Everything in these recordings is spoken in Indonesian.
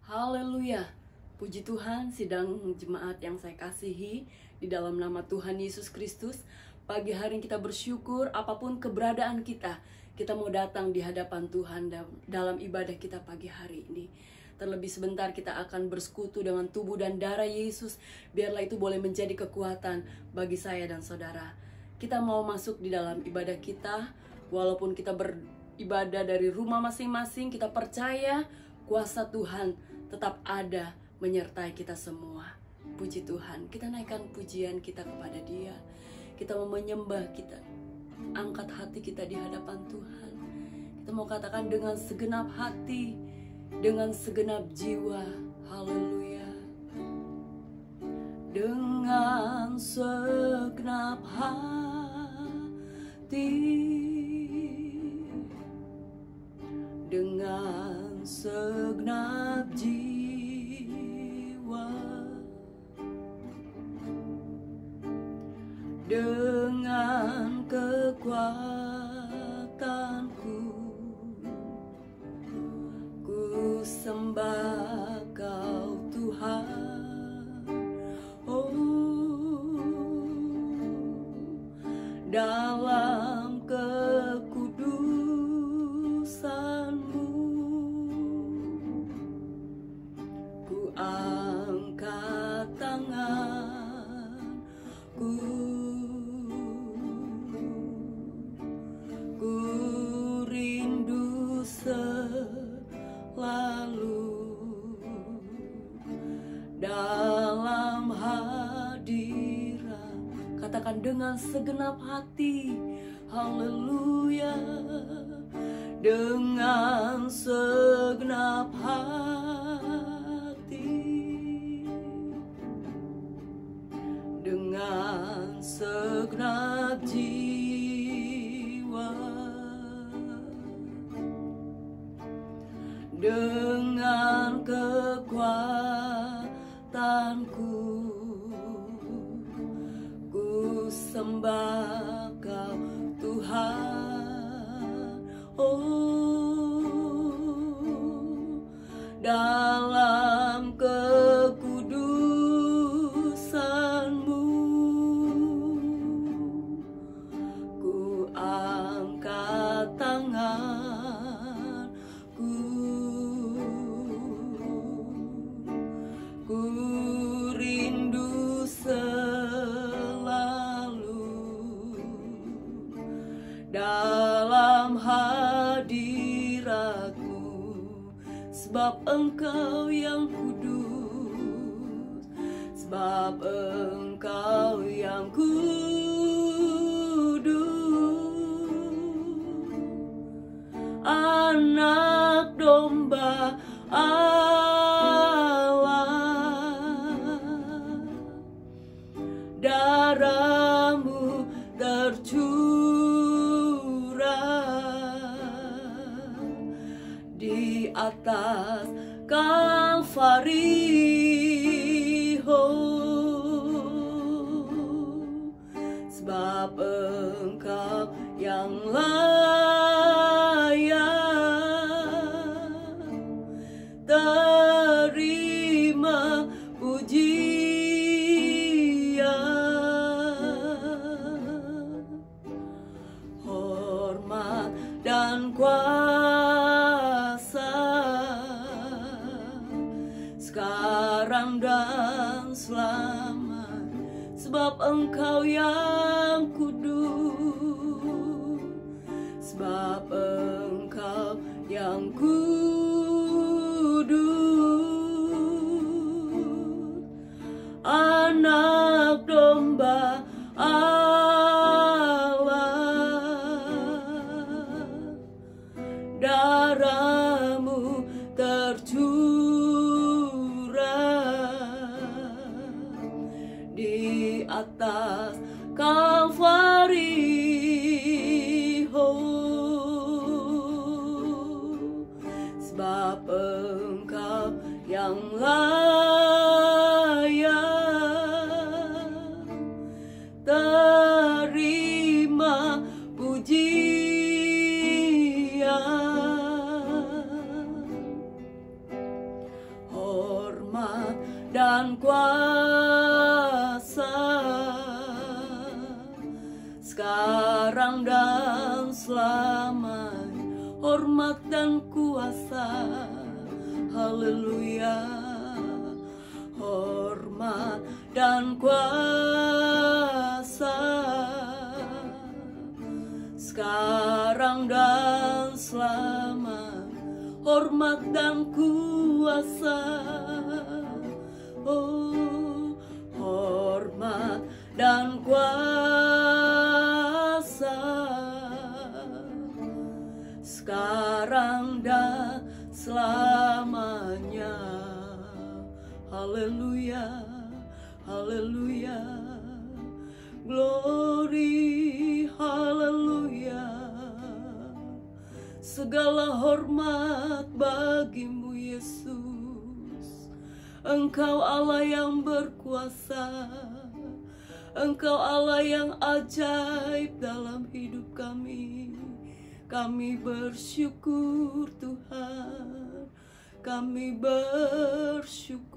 Haleluya. Puji Tuhan, sidang jemaat yang saya kasihi, di dalam nama Tuhan Yesus Kristus, pagi hari kita bersyukur apapun keberadaan kita mau datang di hadapan Tuhan dalam ibadah kita pagi hari ini. Terlebih sebentar kita akan bersekutu dengan tubuh dan darah Yesus. Biarlah itu boleh menjadi kekuatan bagi saya dan saudara. Kita mau masuk di dalam ibadah kita. Walaupun kita beribadah dari rumah masing-masing, kita percaya kuasa Tuhan tetap ada menyertai kita semua. Puji Tuhan, kita naikkan pujian kita kepada Dia. Kita mau menyembah, kita angkat hati kita di hadapan Tuhan. Kita mau katakan dengan segenap hati, dengan segenap jiwa. Haleluya. Dengan segenap hati, dengan segenap jiwa, dengan kekuatanku, ku sembah Kau Tuhan. Oh, dalam kekudusan-Mu ku angkat tanganku, ku rindu selalu dalam hadirat. Katakan dengan segenap hati. Haleluya. Dengan segenap hati, dengan segenap jiwa, dengan kekuatanku, ku sembah Kau Tuhan. Oh, dalam kekudusan-Mu ku angkat tanganku, ku rindu selalu dalam hadirat-Mu, sebab Engkau yang kudus, sebab Engkau yang kudus, Anak domba Allah, darah-Mu tercurah di atas Kalvari. Sebab Engkau yang layak terima pujian, hormat dan kuasa sekarang dan selamanya. Sebab Engkau yang kudus, sebab Engkau yang kudus, Anak domba Allah, darah-Mu tercurah di atas Kalvari. Sebab Engkau yang layak terima pujian, dan kuasa, sekarang dan selamanya, hormat dan kuasa. Haleluya. Hormat dan kuasa, sekarang dan selamanya, hormat dan kuasa. Oh, hormat dan kuasa, sekarang dan selamanya. Haleluya, haleluya, glory, haleluya. Segala hormat bagimu Yesus. Engkau Allah yang berkuasa, Engkau Allah yang ajaib dalam hidup kami. Kami bersyukur Tuhan, kami bersyukur.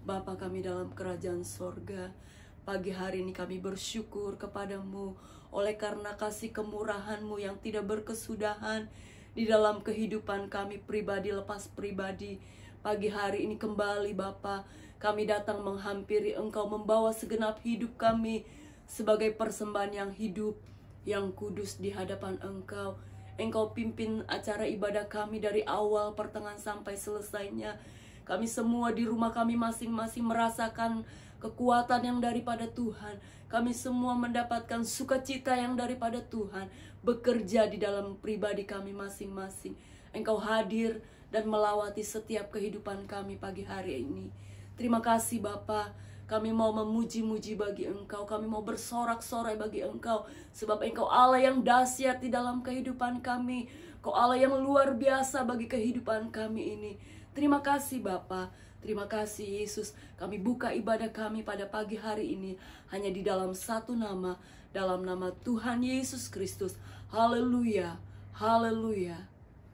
Bapa kami dalam kerajaan sorga, pagi hari ini kami bersyukur kepadamu oleh karena kasih kemurahan-Mu yang tidak berkesudahan di dalam kehidupan kami pribadi lepas pribadi. Pagi hari ini kembali Bapa, kami datang menghampiri Engkau, membawa segenap hidup kami sebagai persembahan yang hidup, yang kudus di hadapan Engkau. Engkau pimpin acara ibadah kami dari awal, pertengahan sampai selesainya. Kami semua di rumah kami masing-masing merasakan kekuatan yang daripada Tuhan. Kami semua mendapatkan sukacita yang daripada Tuhan, bekerja di dalam pribadi kami masing-masing. Engkau hadir dan melawati setiap kehidupan kami pagi hari ini. Terima kasih Bapa. Kami mau memuji-muji bagi Engkau, kami mau bersorak-sorai bagi Engkau, sebab Engkau Allah yang dahsyat di dalam kehidupan kami. Engkau Allah yang luar biasa bagi kehidupan kami ini. Terima kasih Bapa, terima kasih Yesus. Kami buka ibadah kami pada pagi hari ini hanya di dalam satu nama, dalam nama Tuhan Yesus Kristus. Haleluya, haleluya,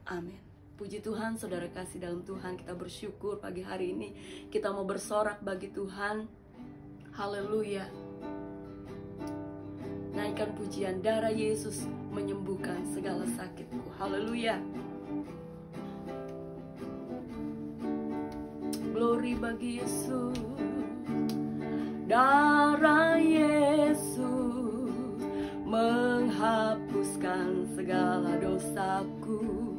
amin. Puji Tuhan, saudara kasih dalam Tuhan, kita bersyukur pagi hari ini. Kita mau bersorak bagi Tuhan. Haleluya. Naikkan pujian, darah Yesus menyembuhkan segala sakitku. Haleluya. Glory bagi Yesus. Darah Yesus menghapuskan segala dosaku.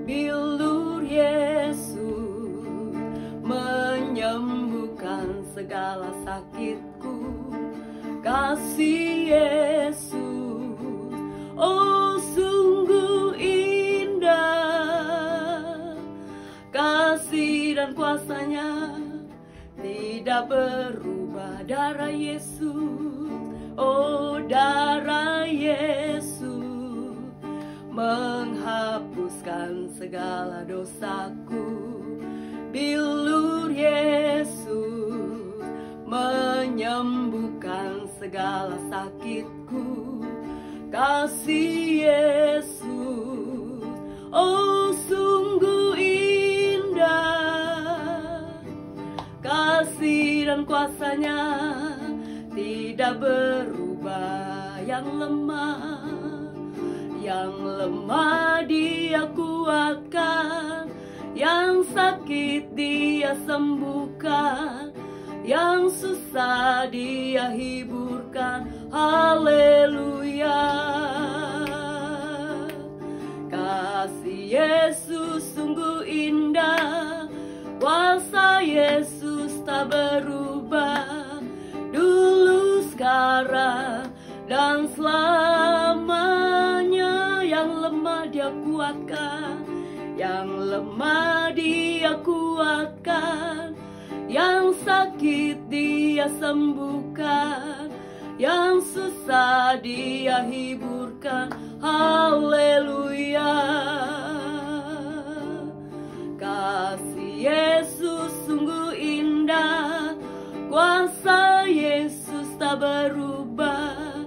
Bilur Yesus menyembuhkan segala sakitku. Kasih Yesus, oh sungguh indah. Kasih dan kuasanya tidak berubah. Darah Yesus, oh darah Yesus menghapuskan segala dosaku. Bilur Yesus menyembuhkan segala sakitku. Kasih Yesus, oh sungguh indah. Kasih dan kuasanya tidak berubah. Yang lemah Dia kuatkan, yang sakit Dia sembuhkan, yang susah Dia hiburkan. Haleluya. Kasih Yesus sungguh indah, kuasa Yesus tak berubah, dulu sekarang dan selamanya. Yang lemah Dia kuatkan, yang lemah Dia kuatkan, yang sakit Dia sembuhkan, yang susah Dia hiburkan. Haleluya. Kasih Yesus sungguh indah, kuasa Yesus tak berubah,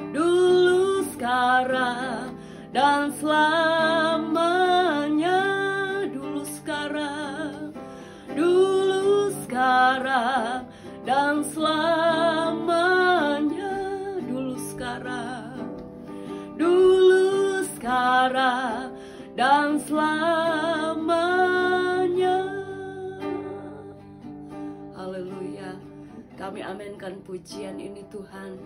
dulu sekarang dan selamanya. Dulu sekarang, dulu sekarang dan selamanya. Haleluya. Kami aminkan pujian ini Tuhan.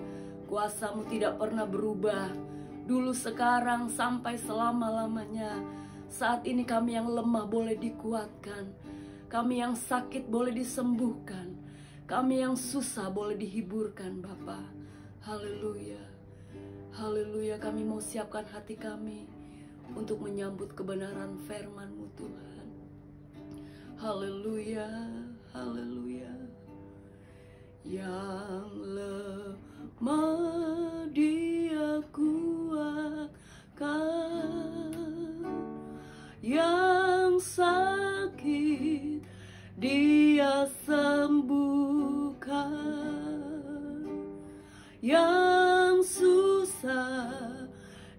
Kuasa-Mu tidak pernah berubah, dulu, sekarang, sampai selama-lamanya. Saat ini kami yang lemah boleh dikuatkan, kami yang sakit boleh disembuhkan, kami yang susah boleh dihiburkan Bapa. Haleluya. Haleluya, kami mau siapkan hati kami untuk menyambut kebenaran firman-Mu Tuhan. Haleluya, haleluya. Yang lemah Dia kuatkan, yang sakit Dia sembuhkan, yang susah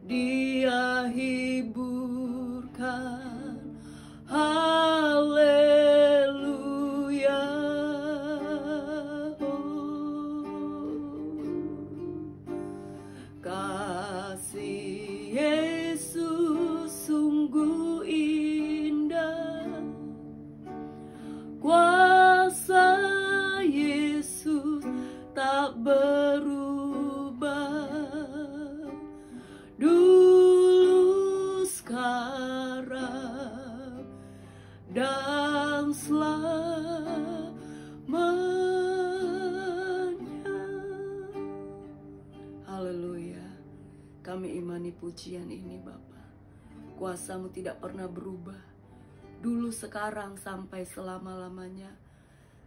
Dia hiburkan. Haleluya. Kasih Yesus sungguh indah, kuasa Yesus tak berubah, dulu, sekarang dan selamanya. Haleluya. Kami imani pujian ini Bapa. Kuasa-Mu tidak pernah berubah, dulu, sekarang, sampai selama-lamanya.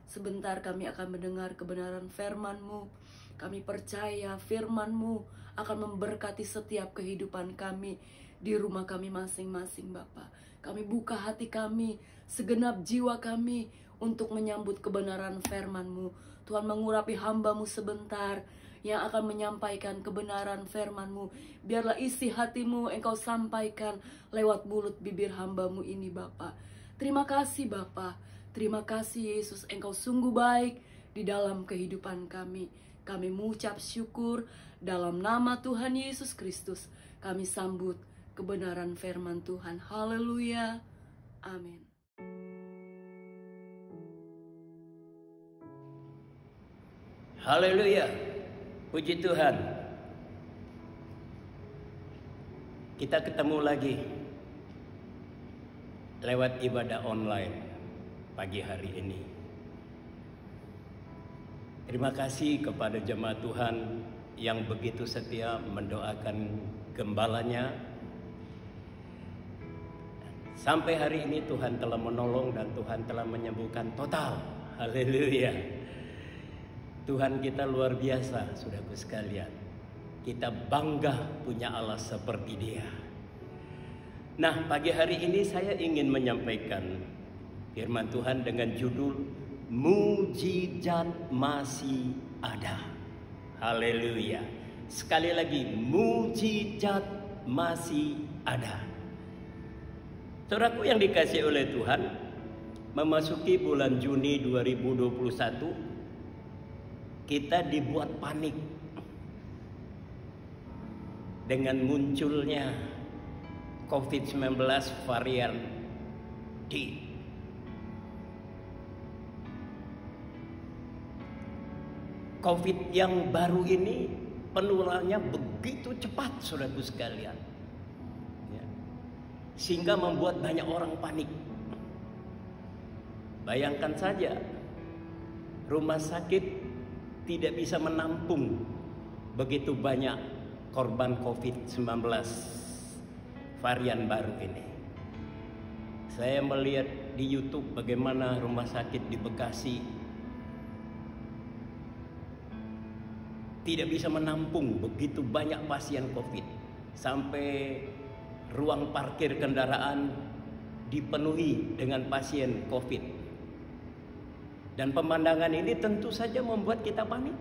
Sebentar kami akan mendengar kebenaran firman-Mu. Kami percaya firman-Mu akan memberkati setiap kehidupan kami di rumah kami masing-masing Bapa. Kami buka hati kami, segenap jiwa kami untuk menyambut kebenaran firman-Mu. Tuhan, mengurapi hamba-Mu sebentar yang akan menyampaikan kebenaran firman-Mu. Biarlah isi hati-Mu Engkau sampaikan lewat mulut bibir hamba-Mu ini Bapa. Terima kasih Bapa. Terima kasih Yesus, Engkau sungguh baik di dalam kehidupan kami. Kami mengucap syukur dalam nama Tuhan Yesus Kristus. Kami sambut kebenaran firman Tuhan. Haleluya. Amin. Haleluya. Puji Tuhan. Kita ketemu lagi lewat ibadah online pagi hari ini. Terima kasih kepada jemaat Tuhan yang begitu setia mendoakan gembalanya. Sampai hari ini Tuhan telah menolong dan Tuhan telah menyembuhkan total. Haleluya. Tuhan kita luar biasa, saudaraku sekalian. Kita bangga punya Allah seperti Dia. Nah, pagi hari ini saya ingin menyampaikan firman Tuhan dengan judul Mujizat Masih Ada. Haleluya. Sekali lagi, mujizat masih ada. Saudaraku yang dikasihi oleh Tuhan, memasuki bulan Juni 2021, kita dibuat panik dengan munculnya COVID-19 varian D. COVID yang baru ini penularannya begitu cepat, saudaraku sekalian, ya, sehingga membuat banyak orang panik. Bayangkan saja, rumah sakit tidak bisa menampung begitu banyak korban COVID-19 varian baru ini. Saya melihat di YouTube bagaimana rumah sakit di Bekasi tidak bisa menampung begitu banyak pasien COVID, sampai ruang parkir kendaraan dipenuhi dengan pasien COVID. Dan pemandangan ini tentu saja membuat kita panik.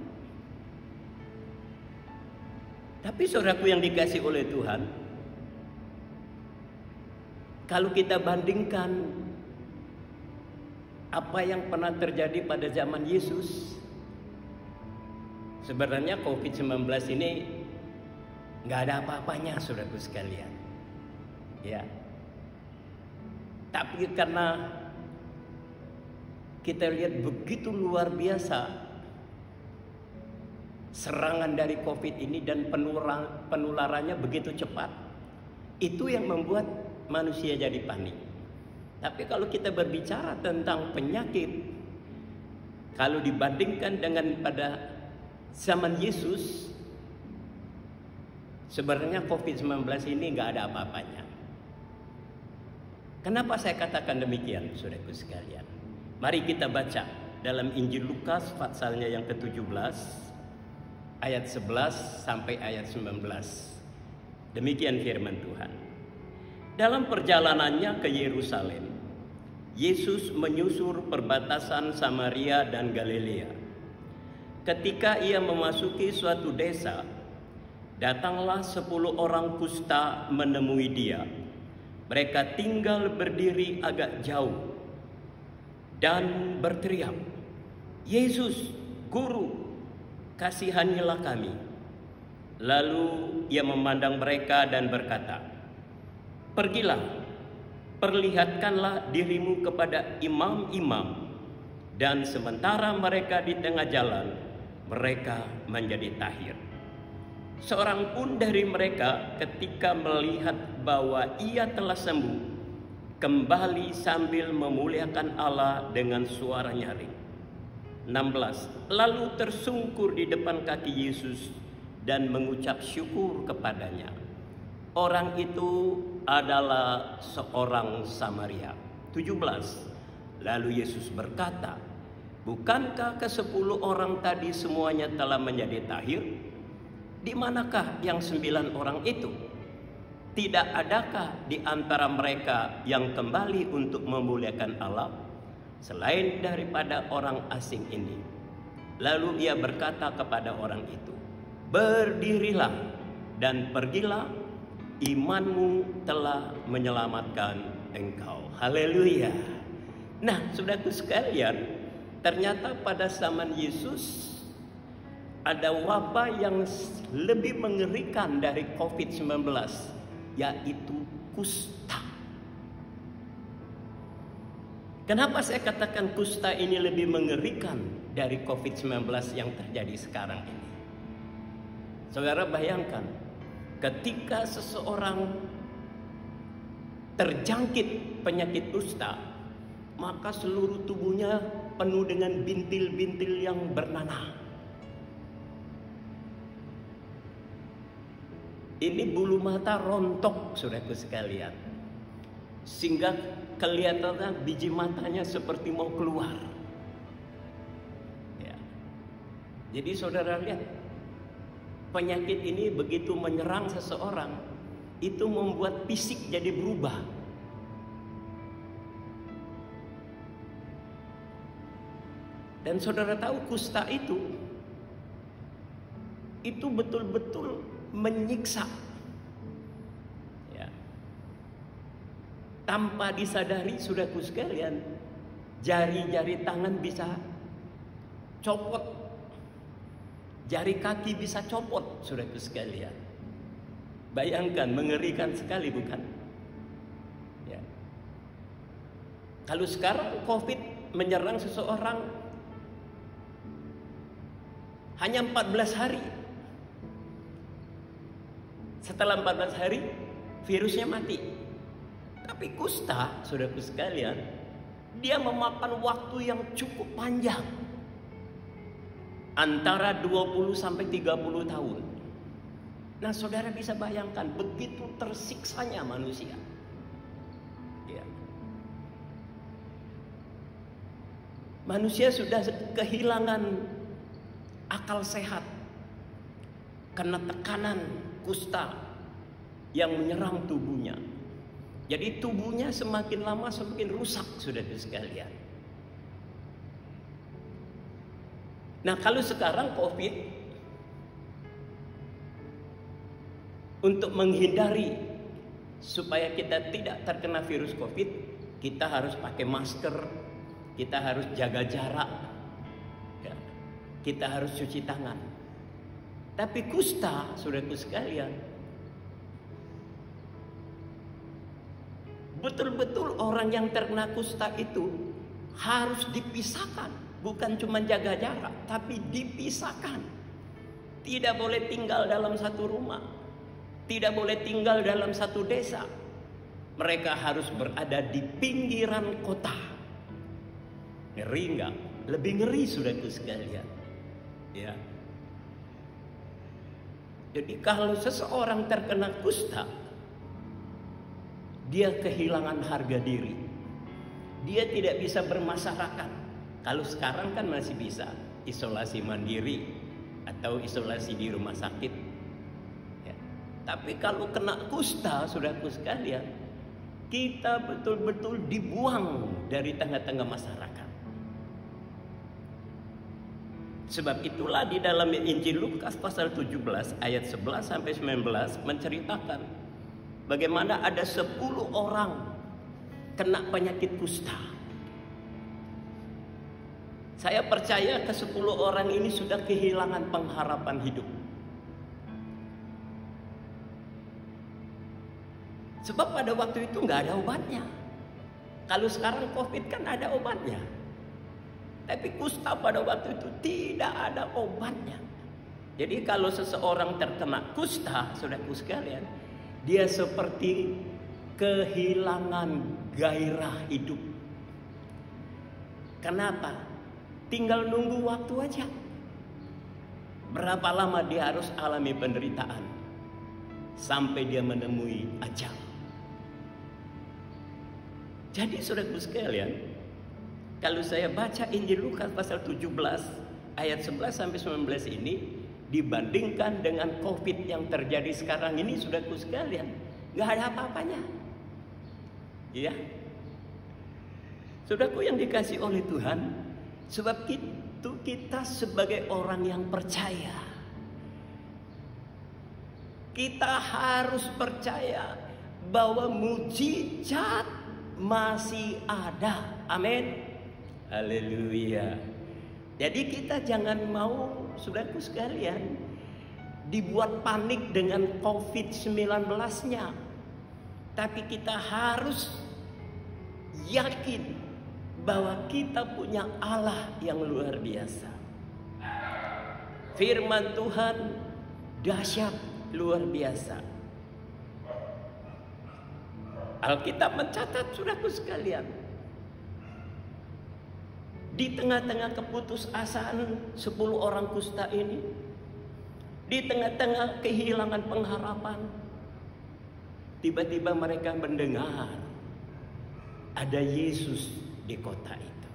Tapi saudaraku yang dikasihi oleh Tuhan, kalau kita bandingkan apa yang pernah terjadi pada zaman Yesus, sebenarnya COVID-19 ini nggak ada apa-apanya, saudaraku sekalian. Ya. Tapi karena kita lihat begitu luar biasa serangan dari COVID ini dan penularannya begitu cepat, itu yang membuat manusia jadi panik. Tapi kalau kita berbicara tentang penyakit, kalau dibandingkan dengan pada zaman Yesus, sebenarnya COVID-19 ini nggak ada apa-apanya. Kenapa saya katakan demikian, saudaraku sekalian? Mari kita baca dalam Injil Lukas pasalnya yang ke-17 ayat 11 sampai ayat 19. Demikian firman Tuhan. Dalam perjalanannya ke Yerusalem, Yesus menyusur perbatasan Samaria dan Galilea. Ketika ia memasuki suatu desa, datanglah 10 orang kusta menemui dia. Mereka tinggal berdiri agak jauh dan berteriak, "Yesus, Guru, kasihanilah kami." Lalu ia memandang mereka dan berkata, "Pergilah, perlihatkanlah dirimu kepada imam-imam." Dan sementara mereka di tengah jalan, mereka menjadi tahir. Seorang pun dari mereka ketika melihat bahwa ia telah sembuh, kembali sambil memuliakan Allah dengan suara nyaring. 16. Lalu tersungkur di depan kaki Yesus dan mengucap syukur kepadanya. Orang itu adalah seorang Samaria. 17. Lalu Yesus berkata, "Bukankah ke-10 orang tadi semuanya telah menjadi tahir? Di manakah yang 9 orang itu? Tidak adakah di antara mereka yang kembali untuk memuliakan Allah selain daripada orang asing ini?" Lalu ia berkata kepada orang itu, "Berdirilah dan pergilah, imanmu telah menyelamatkan engkau." Haleluya. Nah, saudaraku sekalian, ternyata pada zaman Yesus ada wabah yang lebih mengerikan dari COVID-19, yaitu kusta. Kenapa saya katakan kusta ini lebih mengerikan dari COVID-19 yang terjadi sekarang ini? Saudara bayangkan, ketika seseorang terjangkit penyakit kusta, maka seluruh tubuhnya penuh dengan bintil-bintil yang bernanah. Ini bulu mata rontok, saudaraku sekalian, sehingga kelihatannya biji matanya seperti mau keluar. Ya. Jadi saudara lihat, penyakit ini begitu menyerang seseorang, itu membuat fisik jadi berubah. Dan saudara tahu kusta itu betul-betul menyiksa, ya. Tanpa disadari, saudaraku sekalian, jari-jari tangan bisa copot, jari kaki bisa copot, saudaraku sekalian. Bayangkan, mengerikan sekali, bukan? Ya. Kalau sekarang COVID menyerang seseorang hanya 14 hari. Setelah 14 hari, virusnya mati. Tapi kusta, saudaraku sekalian, dia memakan waktu yang cukup panjang. Antara 20 sampai 30 tahun. Nah, saudara bisa bayangkan begitu tersiksanya manusia. Ya. Manusia sudah kehilangan akal sehat karena tekanan kusta yang menyerang tubuhnya. Jadi tubuhnya semakin lama semakin rusak, saudara sekalian. Nah, kalau sekarang COVID, untuk menghindari supaya kita tidak terkena virus COVID, kita harus pakai masker, kita harus jaga jarak, ya, kita harus cuci tangan. Tapi kusta, saudaraku sekalian, betul-betul orang yang terkena kusta itu harus dipisahkan. Bukan cuma jaga jarak, tapi dipisahkan. Tidak boleh tinggal dalam satu rumah. Tidak boleh tinggal dalam satu desa. Mereka harus berada di pinggiran kota. Ngeri enggak? Lebih ngeri, saudaraku sekalian. Ya. Jadi kalau seseorang terkena kusta, dia kehilangan harga diri. Dia tidak bisa bermasyarakat. Kalau sekarang kan masih bisa isolasi mandiri atau isolasi di rumah sakit. Ya. Tapi kalau kena kusta, saudaraku sekalian, kita betul-betul dibuang dari tengah-tengah masyarakat. Sebab itulah di dalam Injil Lukas pasal 17 ayat 11 sampai 19 menceritakan bagaimana ada 10 orang kena penyakit kusta. Saya percaya ke-10 orang ini sudah kehilangan pengharapan hidup. Sebab pada waktu itu nggak ada obatnya. Kalau sekarang COVID kan ada obatnya. Tapi kusta pada waktu itu tidak ada obatnya. Jadi kalau seseorang terkena kusta, saudaraku sekalian, dia seperti kehilangan gairah hidup. Kenapa? Tinggal nunggu waktu aja. Berapa lama dia harus alami penderitaan sampai dia menemui ajal. Jadi saudaraku sekalian, kalau saya baca Injil Lukas pasal 17 ayat 11 sampai 19 ini dibandingkan dengan COVID yang terjadi sekarang ini, saudaraku sekalian, nggak ada apa-apanya. Iya. Saudaraku yang dikasih oleh Tuhan, sebab itu kita sebagai orang yang percaya, kita harus percaya bahwa mujizat masih ada. Amin. Haleluya. Jadi kita jangan mau, saudaraku sekalian, dibuat panik dengan COVID-19-nya. Tapi kita harus yakin bahwa kita punya Allah yang luar biasa. Firman Tuhan dahsyat, luar biasa. Alkitab mencatat, saudaraku sekalian, di tengah-tengah keputusasaan 10 orang kusta ini, di tengah-tengah kehilangan pengharapan, tiba-tiba mereka mendengar ada Yesus di kota itu.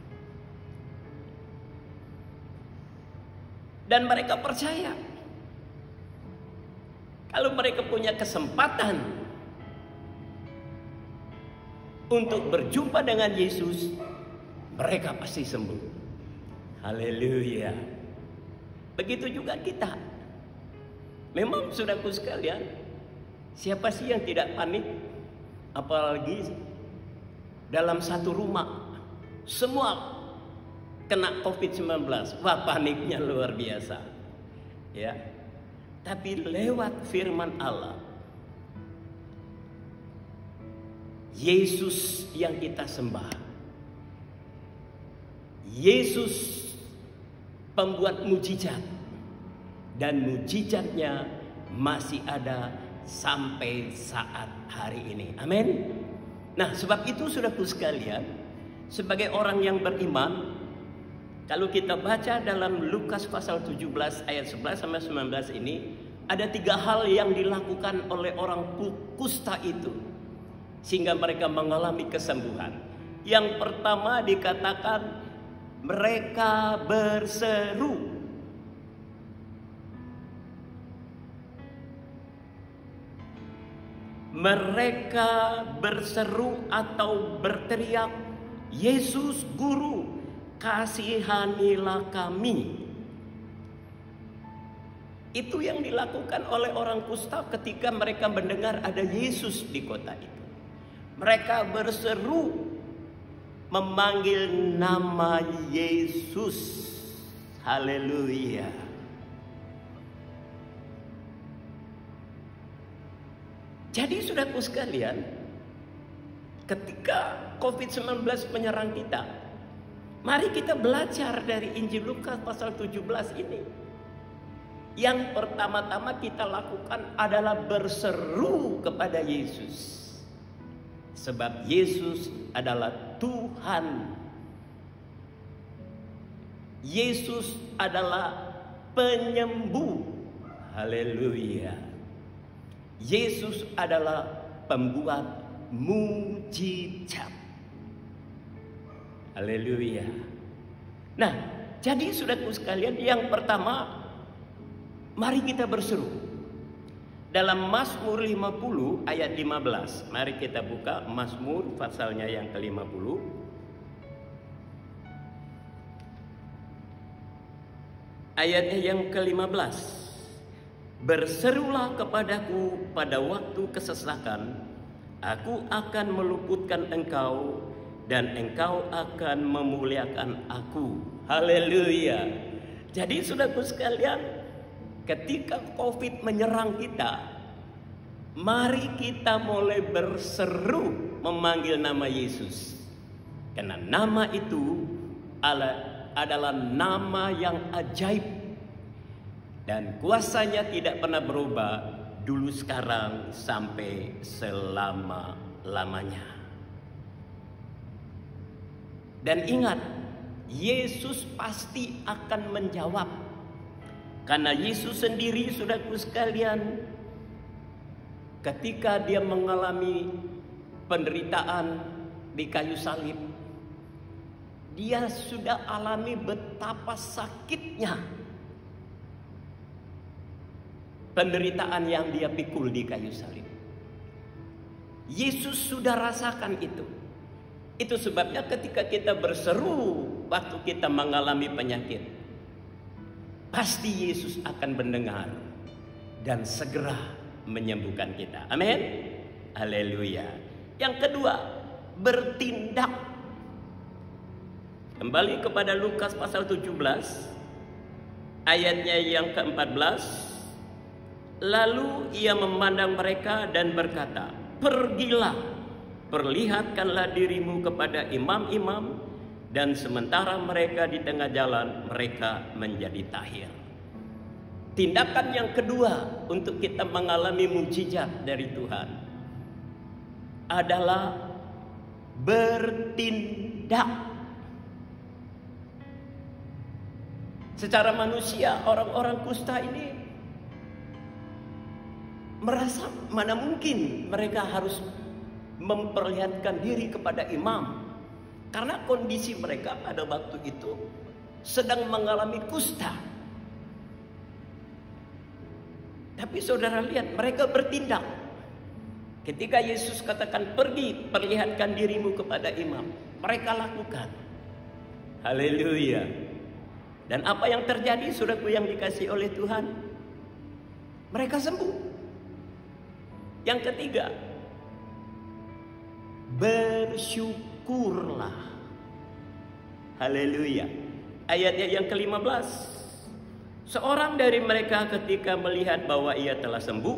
Dan mereka percaya kalau mereka punya kesempatan untuk berjumpa dengan Yesus, mereka pasti sembuh. Haleluya. Begitu juga kita. Memang saudaraku sekalian, siapa sih yang tidak panik? Apalagi dalam satu rumah semua kena COVID-19. Wah, paniknya luar biasa. Ya. Tapi lewat firman Allah, Yesus yang kita sembah, Yesus pembuat mujizat, dan mujizatnya masih ada sampai saat hari ini. Amin. Nah, sebab itu saudaraku sekalian, sebagai orang yang beriman, kalau kita baca dalam Lukas pasal 17 ayat 11 sampai 19 ini, ada 3 hal yang dilakukan oleh orang kusta itu sehingga mereka mengalami kesembuhan. Yang pertama dikatakan mereka berseru. Mereka berseru atau berteriak, Yesus Guru, kasihanilah kami. Itu yang dilakukan oleh orang kusta ketika mereka mendengar ada Yesus di kota itu. Mereka berseru, memanggil nama Yesus. Haleluya. Jadi saudaraku sekalian, ketika COVID-19 menyerang kita, mari kita belajar dari Injil Lukas pasal 17 ini. Yang pertama-tama kita lakukan adalah berseru kepada Yesus. Sebab Yesus adalah Tuhan. Yesus adalah penyembuh. Haleluya. Yesus adalah pembuat mujizat. Haleluya. Nah, jadi saudaraku sekalian, yang pertama, mari kita berseru. Dalam Mazmur 50 ayat 15. Mari kita buka Mazmur pasalnya yang ke-50. Ayatnya yang ke-15. Berserulah kepadaku pada waktu kesesakan, aku akan meluputkan engkau dan engkau akan memuliakan aku. Haleluya. Jadi saudaraku sekalian, ketika COVID menyerang kita, mari kita mulai berseru memanggil nama Yesus. Karena nama itu adalah nama yang ajaib. Dan kuasanya tidak pernah berubah, dulu, sekarang, sampai selama-lamanya. Dan ingat, Yesus pasti akan menjawab. Karena Yesus sendiri, saudaraku sekalian, ketika dia mengalami penderitaan di kayu salib, dia sudah alami betapa sakitnya penderitaan yang dia pikul di kayu salib. Yesus sudah rasakan itu. Itu sebabnya ketika kita berseru waktu kita mengalami penyakit, pasti Yesus akan mendengar dan segera menyembuhkan kita. Amin. Haleluya. Yang kedua, bertindak. Kembali kepada Lukas pasal 17 ayatnya yang ke-14. Lalu ia memandang mereka dan berkata, pergilah, perlihatkanlah dirimu kepada imam-imam. Dan sementara mereka di tengah jalan, mereka menjadi tahir. Tindakan yang kedua untuk kita mengalami mujizat dari Tuhan adalah bertindak. Secara manusia, orang-orang kusta ini merasa mana mungkin mereka harus memperlihatkan diri kepada imam. Karena kondisi mereka pada waktu itu sedang mengalami kusta. Tapi saudara lihat, mereka bertindak. Ketika Yesus katakan pergi, perlihatkan dirimu kepada imam, mereka lakukan. Haleluya. Dan apa yang terjadi, saudaraku yang dikasihi oleh Tuhan? Mereka sembuh. Yang ketiga, bersyukurlah. Haleluya. Ayatnya yang ke-15. Seorang dari mereka ketika melihat bahwa ia telah sembuh,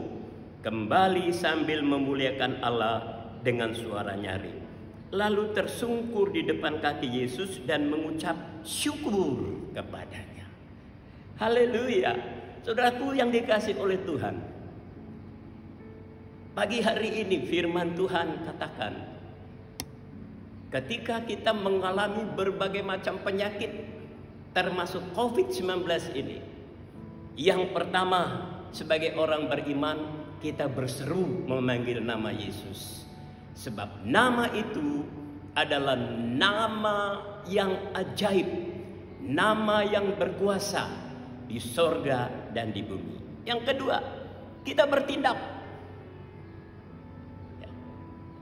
kembali sambil memuliakan Allah dengan suara nyaring. Lalu tersungkur di depan kaki Yesus dan mengucap syukur kepadanya. Haleluya. Saudaraku yang dikasihi oleh Tuhan, pagi hari ini firman Tuhan katakan, ketika kita mengalami berbagai macam penyakit, termasuk COVID-19 ini, yang pertama sebagai orang beriman, kita berseru memanggil nama Yesus. Sebab nama itu adalah nama yang ajaib, nama yang berkuasa di sorga dan di bumi. Yang kedua, kita bertindak.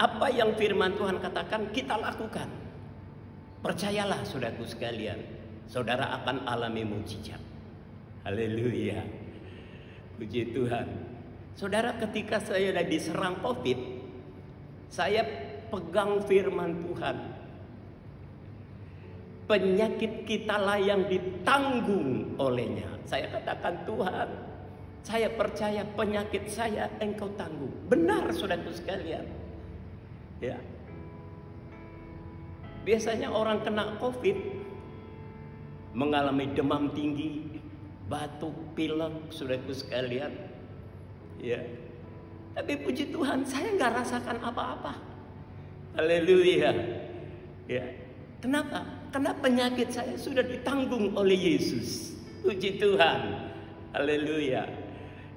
Apa yang firman Tuhan katakan, kita lakukan. Percayalah saudaraku sekalian, saudara akan alami mujizat. Haleluya. Puji Tuhan. Saudara, ketika saya diserang COVID, saya pegang firman Tuhan. Penyakit kitalah yang ditanggung olehnya. Saya katakan, Tuhan, saya percaya penyakit saya Engkau tanggung. Benar saudaraku sekalian. Ya. Biasanya orang kena COVID mengalami demam tinggi, batuk, pilek, saudaraku sekalian. Ya. Tapi puji Tuhan, saya nggak rasakan apa-apa. Haleluya. Ya. Kenapa? Karena penyakit saya sudah ditanggung oleh Yesus. Puji Tuhan. Haleluya.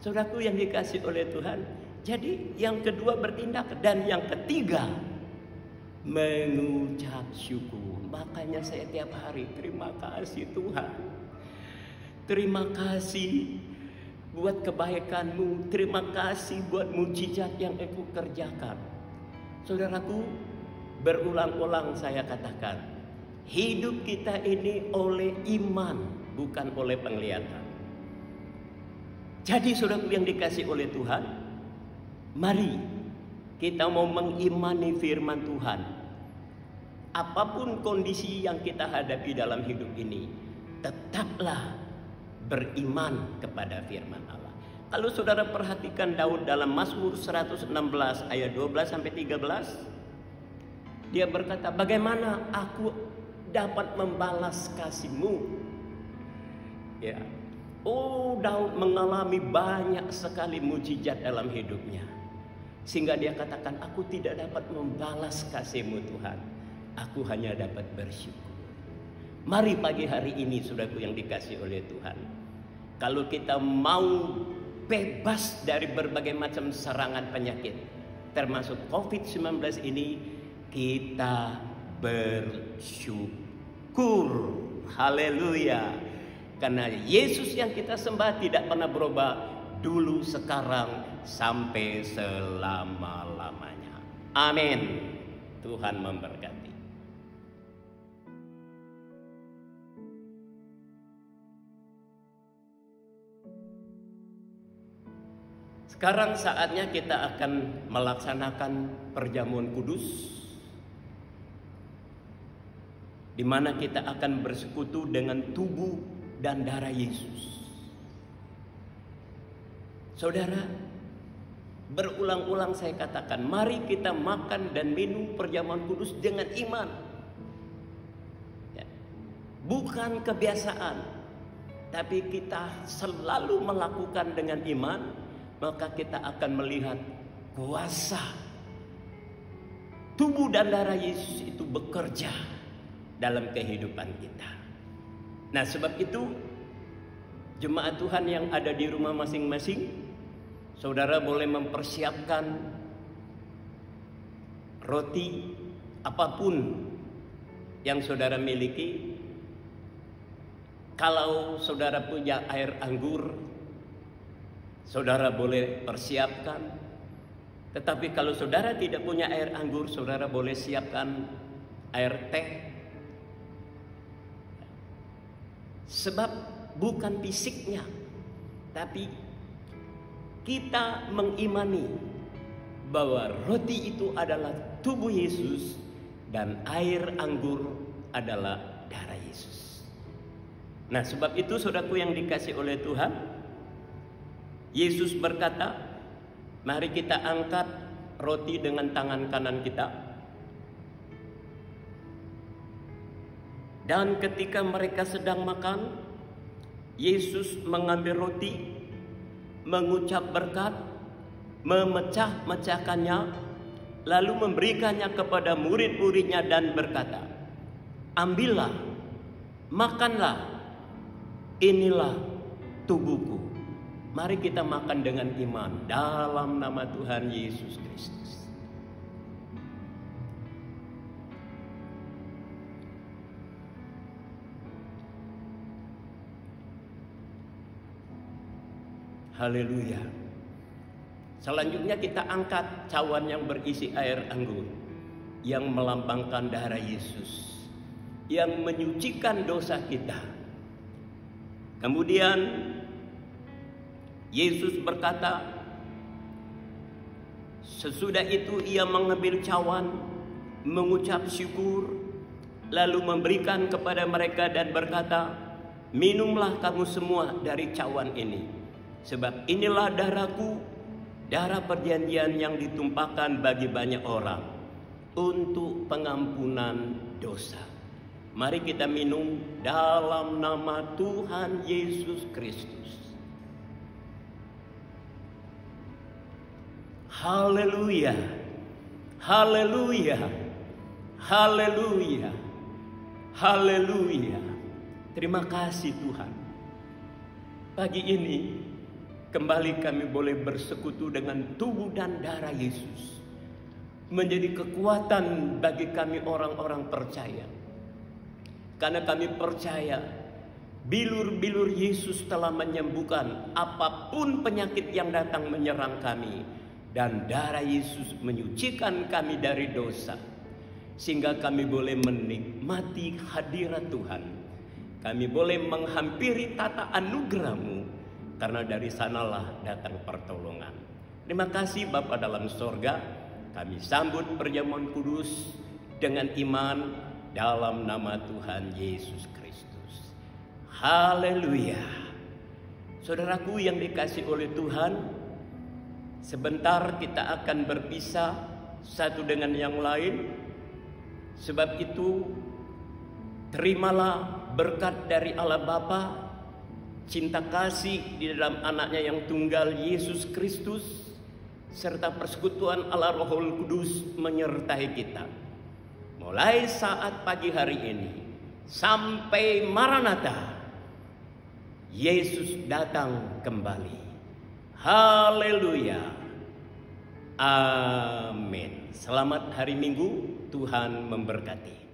Saudaraku yang dikasih oleh Tuhan. Jadi yang kedua bertindak, dan yang ketiga mengucap syukur. Makanya saya tiap hari terima kasih Tuhan. Terima kasih buat kebaikan-Mu. Terima kasih buat mujizat yang Engkau kerjakan. Saudaraku, berulang-ulang saya katakan, hidup kita ini oleh iman, bukan oleh penglihatan. Jadi saudaraku yang dikasih oleh Tuhan, mari kita mau mengimani firman Tuhan. Apapun kondisi yang kita hadapi dalam hidup ini, tetaplah beriman kepada firman Allah. Kalau saudara perhatikan Daud dalam Mazmur 116 ayat 12 sampai 13, dia berkata, bagaimana aku dapat membalas kasih-Mu? Ya. Oh, Daud mengalami banyak sekali mujizat dalam hidupnya. Sehingga dia katakan, aku tidak dapat membalas kasih-Mu Tuhan. Aku hanya dapat bersyukur. Mari pagi hari ini, saudaraku yang dikasih oleh Tuhan, kalau kita mau bebas dari berbagai macam serangan penyakit, termasuk COVID-19 ini, kita bersyukur. Haleluya. Karena Yesus yang kita sembah tidak pernah berubah, dulu, sekarang, sampai selama-lamanya. Amin. Tuhan memberkati. Sekarang saatnya kita akan melaksanakan perjamuan kudus, di mana kita akan bersekutu dengan tubuh dan darah Yesus. Saudara, berulang-ulang saya katakan, mari kita makan dan minum perjamuan kudus dengan iman. Ya. Bukan kebiasaan, tapi kita selalu melakukan dengan iman, maka kita akan melihat kuasa tubuh dan darah Yesus itu bekerja dalam kehidupan kita. Nah, sebab itu jemaat Tuhan yang ada di rumah masing-masing, saudara boleh mempersiapkan roti apapun yang saudara miliki. Kalau saudara punya air anggur, saudara boleh persiapkan. Tetapi kalau saudara tidak punya air anggur, saudara boleh siapkan air teh. Sebab bukan fisiknya, tapi kita mengimani bahwa roti itu adalah tubuh Yesus dan air anggur adalah darah Yesus. Nah, sebab itu saudaraku yang dikasih oleh Tuhan, Yesus berkata, mari kita angkat roti dengan tangan kanan kita. Dan ketika mereka sedang makan, Yesus mengambil roti, mengucap berkat, memecah-mecahkannya, lalu memberikannya kepada murid-muridnya dan berkata, ambillah, makanlah, inilah tubuhku. Mari kita makan dengan iman dalam nama Tuhan Yesus Kristus. Haleluya. Selanjutnya kita angkat cawan yang berisi air anggur yang melambangkan darah Yesus yang menyucikan dosa kita. Kemudian Yesus berkata, sesudah itu ia mengambil cawan, mengucap syukur, lalu memberikan kepada mereka dan berkata, minumlah kamu semua dari cawan ini. Sebab inilah darahku, darah perjanjian yang ditumpahkan bagi banyak orang. untuk pengampunan dosa. Mari kita minum dalam nama Tuhan Yesus Kristus. Haleluya, haleluya, haleluya, haleluya. Terima kasih Tuhan. Pagi ini kembali kami boleh bersekutu dengan tubuh dan darah Yesus, menjadi kekuatan bagi kami orang-orang percaya. Karena kami percaya bilur-bilur Yesus telah menyembuhkan apapun penyakit yang datang menyerang kami, dan darah Yesus menyucikan kami dari dosa, sehingga kami boleh menikmati hadirat Tuhan. Kami boleh menghampiri tata anugerah-Mu, karena dari sanalah datang pertolongan. Terima kasih Bapa dalam sorga. Kami sambut perjamuan kudus dengan iman dalam nama Tuhan Yesus Kristus. Haleluya. Saudaraku yang dikasihi oleh Tuhan, sebentar kita akan berpisah satu dengan yang lain. Sebab itu, terimalah berkat dari Allah Bapa, cinta kasih di dalam anaknya yang tunggal Yesus Kristus, serta persekutuan Allah Rohul Kudus menyertai kita. Mulai saat pagi hari ini sampai Maranatha, Yesus datang kembali. Haleluya. Amin. Selamat hari Minggu, Tuhan memberkati.